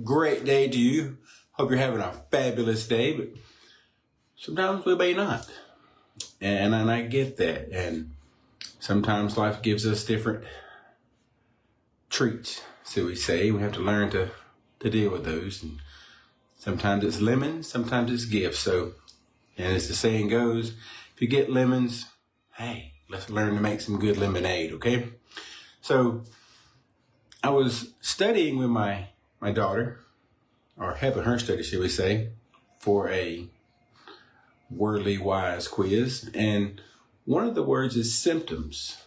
great day to you. Hope you're having a fabulous day, but sometimes we may not. And I get that. And sometimes life gives us different treats, so we say. We have to learn to deal with those. And sometimes it's lemons, sometimes it's gifts. So, and as the saying goes, if you get lemons, hey, let's learn to make some good lemonade, okay? So I was studying with my daughter, or helping her study, should we say, for a Worldly Wise quiz. And one of the words is symptoms.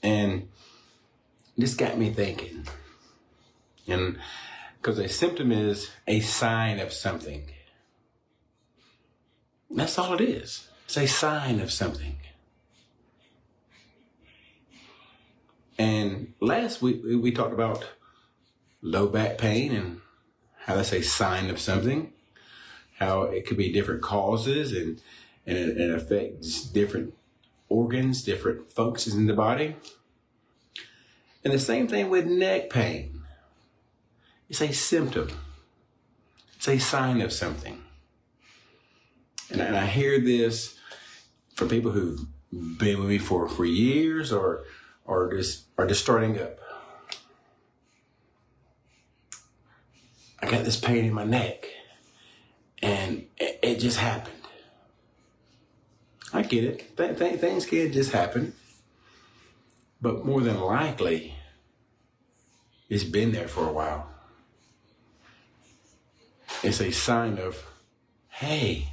And this got me thinking. And because a symptom is a sign of something. That's all it is. It's a sign of something. And last week we talked about low back pain and how that's a sign of something, how it could be different causes and it affects different organs, different functions in the body. And the same thing with neck pain. It's a symptom. It's a sign of something. And I hear this from people who've been with me for years or just starting up. I got this pain in my neck and it just happened. I get it. Things can just happen. But more than likely, it's been there for a while. It's a sign of, hey,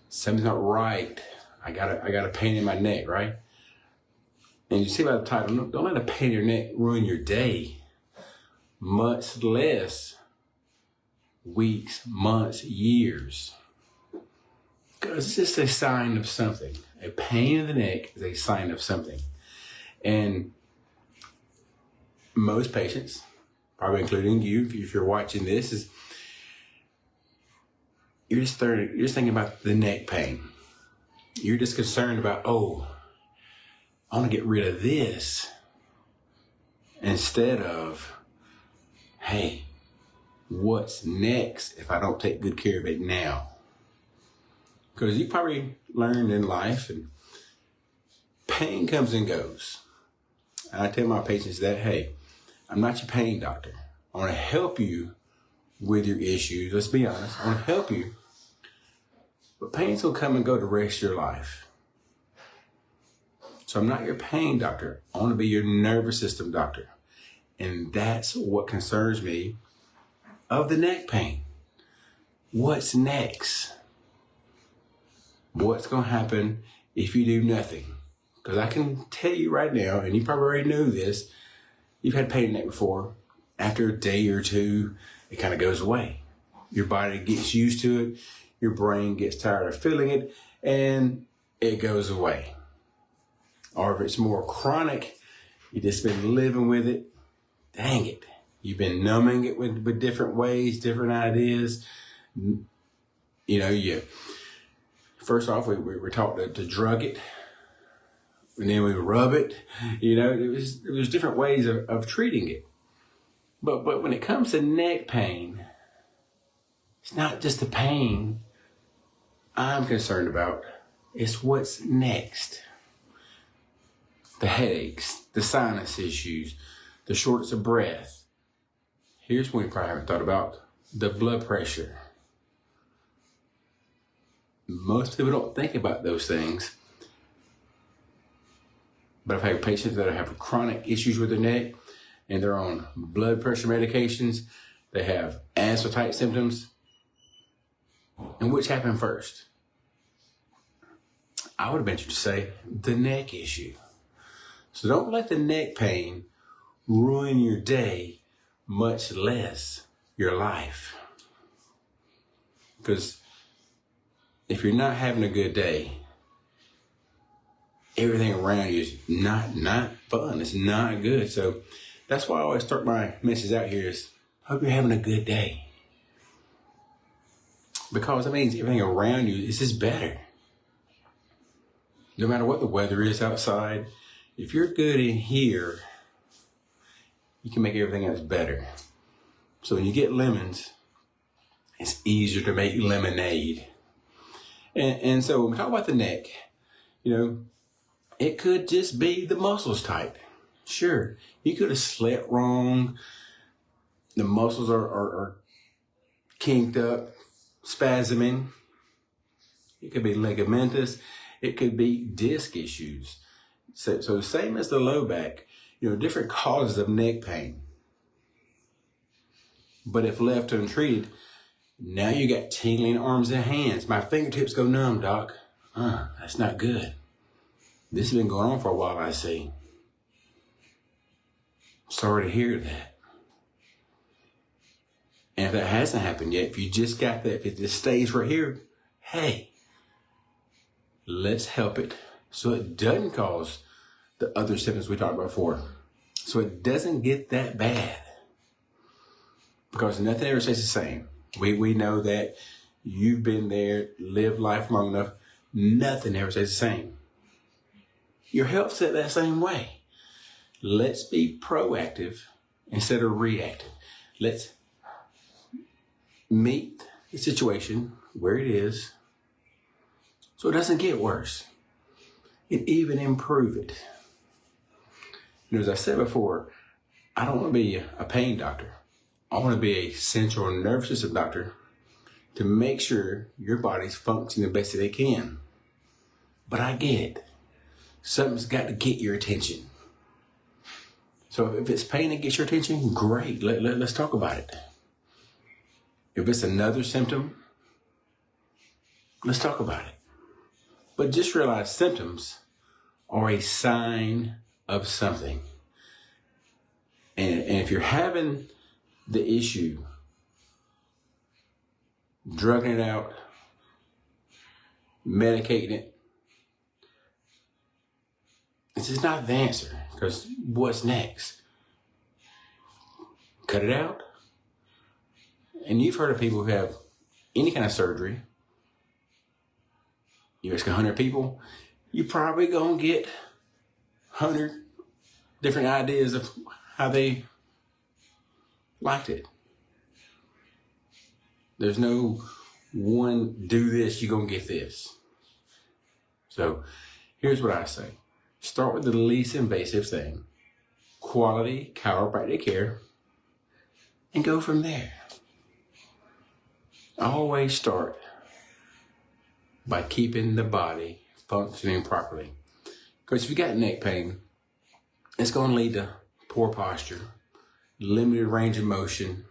something's not right. I got a pain in my neck, right? And you see by the title, don't let a pain in your neck ruin your day, much less weeks, months, years. Because it's just a sign of something. A pain in the neck is a sign of something. And most patients, probably including you, if you're watching this, you're just thinking about the neck pain. You're just concerned about, oh, I want to get rid of this, instead of, hey, what's next if I don't take good care of it now? Because you probably learned in life, and pain comes and goes. And I tell my patients that, hey, I'm not your pain doctor. I want to help you with your issues. Let's be honest. I want to help you. But pains will come and go the rest of your life. So I'm not your pain doctor. I want to be your nervous system doctor. And that's what concerns me of the neck pain. What's next? What's going to happen if you do nothing? Because I can tell you right now, and you probably already knew this, you've had pain in the neck before. After a day or two, it kind of goes away. Your body gets used to it. Your brain gets tired of feeling it, and it goes away. Or if it's more chronic, you've just been living with it, dang it. You've been numbing it with different ways, different ideas. You know, first off, we were taught to drug it, and then we rub it. You know, it was different ways of treating it. But when it comes to neck pain, it's not just the pain I'm concerned about. It's what's next. The headaches, the sinus issues, the shortness of breath. Here's one you probably haven't thought about: the blood pressure. Most people don't think about those things. But I've had patients that have chronic issues with their neck and they're on blood pressure medications. They have asthma-type symptoms. And which happened first? I would venture to say the neck issue. So don't let the neck pain ruin your day, much less your life. Because if you're not having a good day, everything around you is not fun. It's not good. So that's why I always start my message out here is, hope you're having a good day. Because that means everything around you is just better. No matter what the weather is outside, if you're good in here, you can make everything else better. So when you get lemons, it's easier to make lemonade. And so when we talk about the neck, it could just be the muscles tight. Sure, you could have slept wrong. The muscles are kinked up, spasming. It could be ligamentous. It could be disc issues. So the same as the low back, different causes of neck pain. But if left untreated, now you got tingling arms and hands. My fingertips go numb, doc. That's not good. This has been going on for a while, I see. Sorry to hear that. And if that hasn't happened yet, if you just got that, if it just stays right here, hey, let's help it so it doesn't cause the other symptoms we talked about before. So it doesn't get that bad. Because nothing ever stays the same. We know that. You've been there, lived life long enough. Nothing ever stays the same. Your health's that same way. Let's be proactive instead of reactive. Let's meet the situation where it is so it doesn't get worse. And even improve it. As I said before, I don't want to be a pain doctor. I want to be a central nervous system doctor to make sure your body's functioning the best that it can. But I get it. Something's got to get your attention. So if it's pain that gets your attention, great. Let's talk about it. If it's another symptom, let's talk about it. But just realize symptoms are a sign of something. And if you're having the issue, drugging it out, medicating it, this is not the answer, because what's next? Cut it out? And you've heard of people who have any kind of surgery. You ask 100 people, you're probably going to get 100 different ideas of how they liked it. There's no one, do this, you're going to get this. So here's what I say. Start with the least invasive thing, quality chiropractic care, and go from there. Always start by keeping the body functioning properly. Because if you got neck pain, it's going to lead to poor posture, limited range of motion.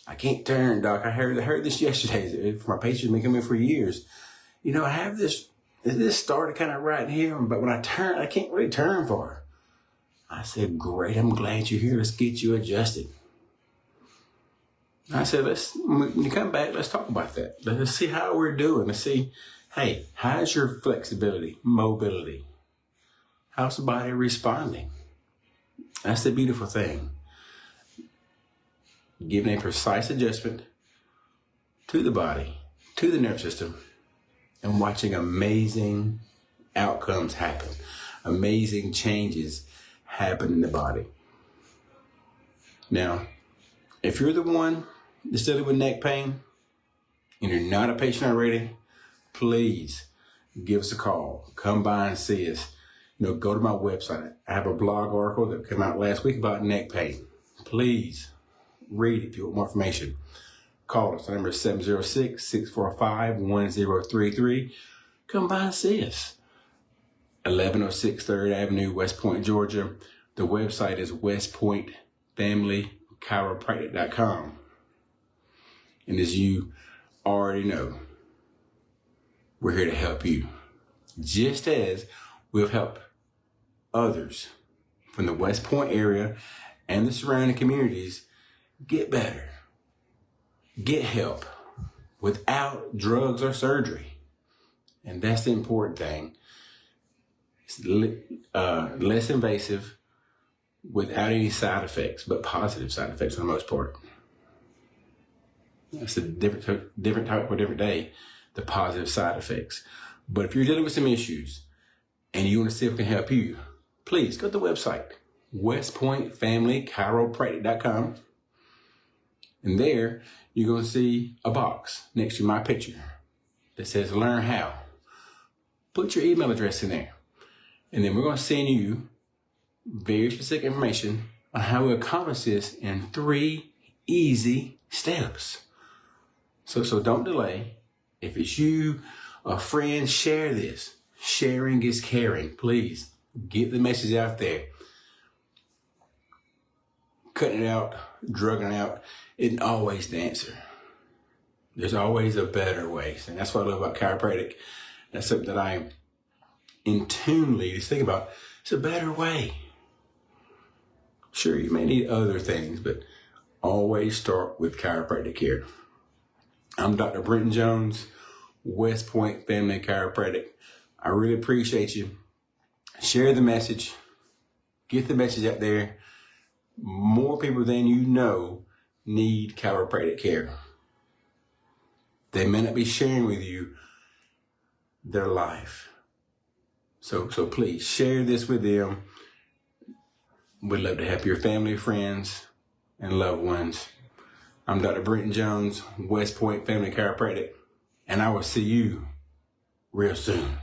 I can't turn, doc. I heard this yesterday from my patients been coming for years. I have this started kind of right here, but when I turn, I can't really turn far. I said, great, I'm glad you're here. Let's get you adjusted. I said, when you come back, let's talk about that. Let's see how we're doing. Let's see, hey, how's your flexibility, mobility? How's the body responding? That's the beautiful thing. Giving a precise adjustment to the body, to the nervous system, and watching amazing outcomes happen. Amazing changes happen in the body. Now, if you're the one that's dealing with neck pain and you're not a patient already, please give us a call. Come by and see us. Go to my website. I have a blog article that came out last week about neck pain. Please read it if you want more information. Call us. The number is 706-645-1033. Come by and see us. 1106 3rd Avenue, West Point, Georgia. The website is westpointfamilychiropractic.com. And as you already know, we're here to help you. Just as we've helped others from the West Point area and the surrounding communities get better. Get help without drugs or surgery. And that's the important thing. It's less invasive without any side effects, but positive side effects for the most part. That's a different topic for a different day, the positive side effects. But if you're dealing with some issues and you want to see if we can help you, please go to the website, westpointfamilychiropractic.com. And there, you're going to see a box next to my picture that says Learn How. Put your email address in there. And then we're going to send you very specific information on how we accomplish this in 3 easy steps. So don't delay. If it's you, a friend, share this. Sharing is caring. Please get the message out there. Cutting it out, drugging it out, isn't always the answer. There's always a better way. And that's what I love about chiropractic. That's something that I am in tunely to think about. It's a better way. Sure, you may need other things, but always start with chiropractic care. I'm Dr. Brenton Jones, West Point Family Chiropractic. I really appreciate you. Share the message. Get the message out there. More people than you know need chiropractic care. They may not be sharing with you their life. So please share this with them. We'd love to help your family, friends, and loved ones. I'm Dr. Brenton Jones, West Point Family Chiropractic, and I will see you real soon.